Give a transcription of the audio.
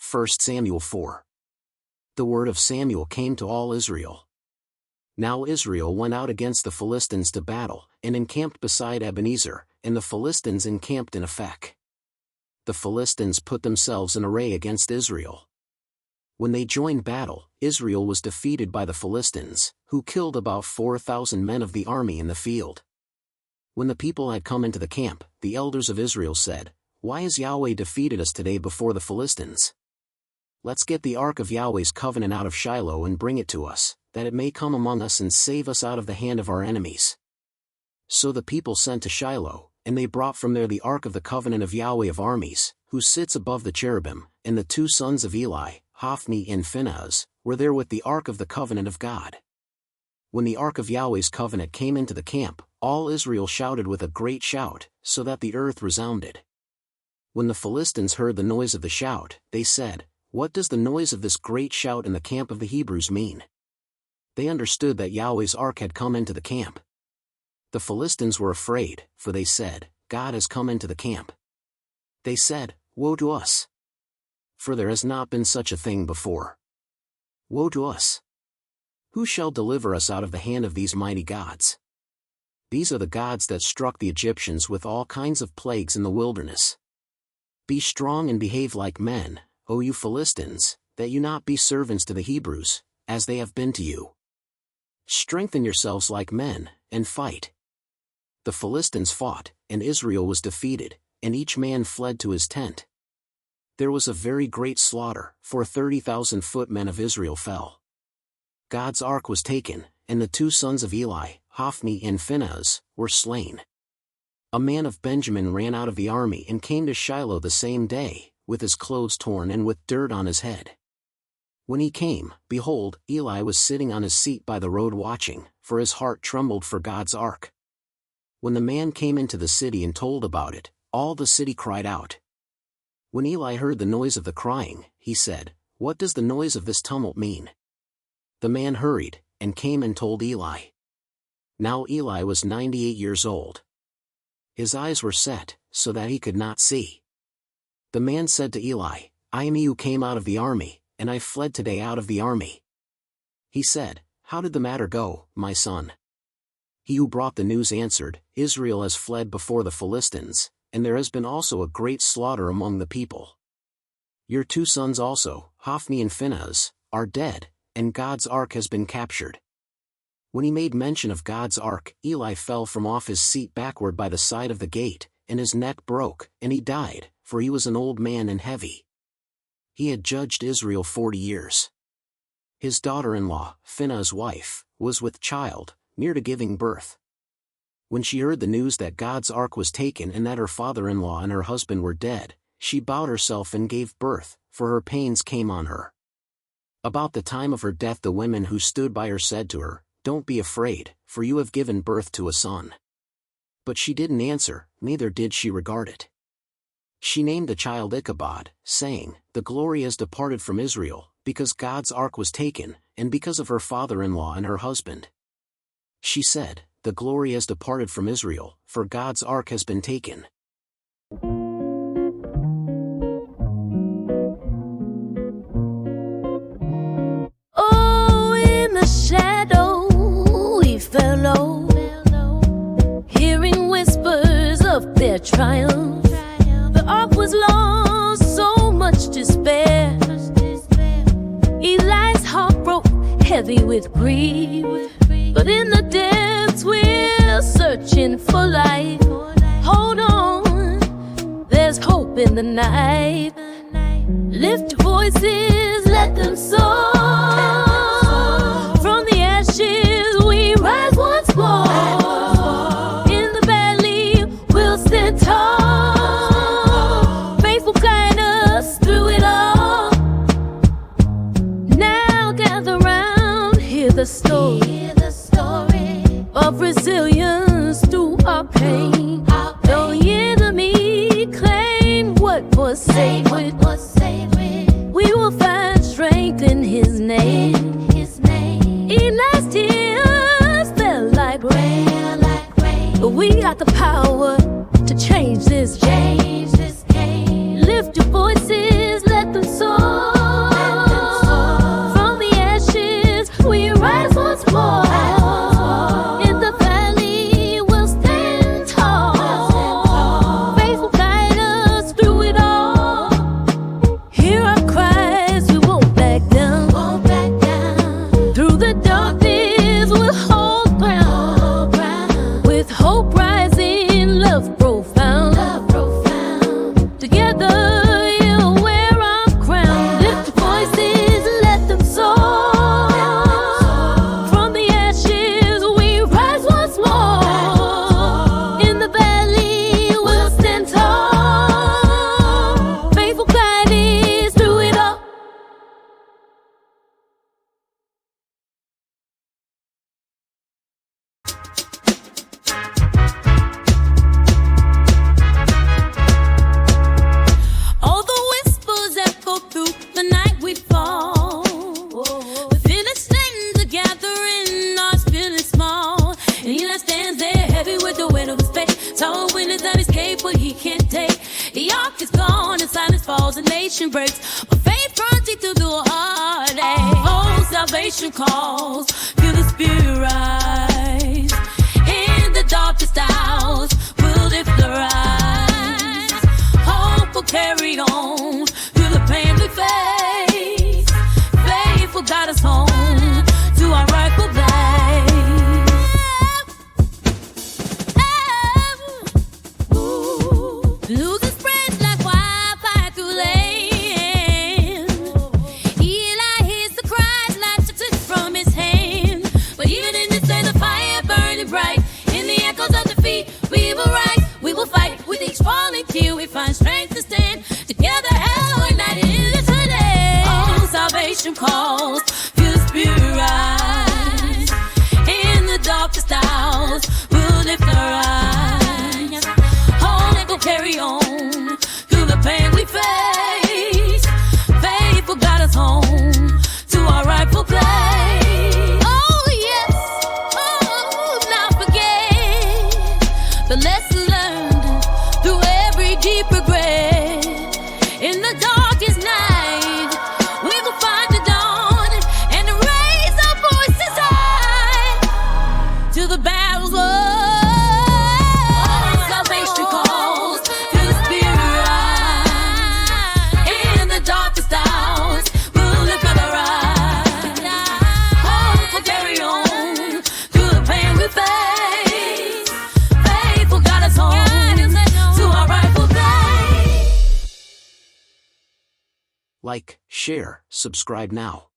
1 Samuel 4. The word of Samuel came to all Israel. Now Israel went out against the Philistines to battle, and encamped beside Ebenezer, and the Philistines encamped in Aphek. The Philistines put themselves in array against Israel. When they joined battle, Israel was defeated by the Philistines, who killed about 4,000 men of the army in the field. When the people had come into the camp, the elders of Israel said, "Why has Yahweh defeated us today before the Philistines? Let's get the ark of Yahweh's covenant out of Shiloh and bring it to us, that it may come among us and save us out of the hand of our enemies." So the people sent to Shiloh, and they brought from there the ark of the covenant of Yahweh of armies, who sits above the cherubim, and the two sons of Eli, Hophni and Phinehas, were there with the ark of the covenant of God. When the ark of Yahweh's covenant came into the camp, all Israel shouted with a great shout, so that the earth resounded. When the Philistines heard the noise of the shout, they said, "What does the noise of this great shout in the camp of the Hebrews mean?" They understood that Yahweh's ark had come into the camp. The Philistines were afraid, for they said, "God has come into the camp." They said, "Woe to us! For there has not been such a thing before. Woe to us! Who shall deliver us out of the hand of these mighty gods? These are the gods that struck the Egyptians with all kinds of plagues in the wilderness. Be strong and behave like men, O you Philistines, that you not be servants to the Hebrews, as they have been to you. Strengthen yourselves like men, and fight." The Philistines fought, and Israel was defeated, and each man fled to his tent. There was a very great slaughter, for 30,000 footmen of Israel fell. God's ark was taken, and the two sons of Eli, Hophni and Phinehas, were slain. A man of Benjamin ran out of the army and came to Shiloh the same day, with his clothes torn and with dirt on his head. When he came, behold, Eli was sitting on his seat by the road watching, for his heart trembled for God's ark. When the man came into the city and told about it, all the city cried out. When Eli heard the noise of the crying, he said, "What does the noise of this tumult mean?" The man hurried, and came and told Eli. Now Eli was 98 years old. His eyes were set, so that he could not see. The man said to Eli, "I am he who came out of the army, and I fled today out of the army." He said, "How did the matter go, my son?" He who brought the news answered, "Israel has fled before the Philistines, and there has been also a great slaughter among the people. Your two sons also, Hophni and Phinehas, are dead, and God's ark has been captured." When he made mention of God's ark, Eli fell from off his seat backward by the side of the gate, and his neck broke, and he died, for he was an old man and heavy. He had judged Israel 40 years. His daughter-in-law, Phinehas' wife, was with child, near to giving birth. When she heard the news that God's ark was taken and that her father-in-law and her husband were dead, she bowed herself and gave birth, for her pains came on her. About the time of her death the women who stood by her said to her, "Don't be afraid, for you have given birth to a son." But she didn't answer, neither did she regard it. She named the child Ichabod, saying, "The glory has departed from Israel, because God's ark was taken, and because of her father-in-law and her husband." She said, "The glory has departed from Israel, for God's ark has been taken." Oh, in the shadow we fell low, hearing whispers of their triumph. The ark was lost, so much despair. Eli's heart broke, heavy with grief. But in the depths we're searching for life. Hold on, there's hope in the night. Lift your voices, let them soar. From the ashes we rise once more. In the valley we'll stand tall. Faith will guide us through it all. Now gather round, hear the story of resilience through our pain. Though the enemy claimed what was sacred, we will find strength in his name. Eli's tears fell like rain, but we got the power to change this game. Lift your voices, let them soar. temptation breaks, but faith runs through the heartache. Oh, salvation calls, feel the Spirit rise. In the darkest hours, we'll lift the rise. Hope will carry on through the pain we face. Faith will guide us home to our rightful place. Losing spreads like wildfire through land. Eli hears the cries, life slips from his hand. But even in this day, the fire burning bright. In the echoes of defeat, we will rise, we will fight. With each falling tear, we find strength to stand. Together, hell ignited in this today. Oh, salvation calls, feel the Spirit rise. In the darkest hours, we'll lift our eyes. Hope will carry on through the pain we face. Faith will guide us home to our rightful place. Oh yes, oh, not forget the lesson learned through every deep regret. In the darkest night, we will find the dawn and raise our voices high till the battle's won. Salvation calls, feel the Spirit rise. In the darkest hours, we'll lift up our eyes. Hope will carry on through the pain we face. Faith will guide us home to our rightful place. Like, share, subscribe now.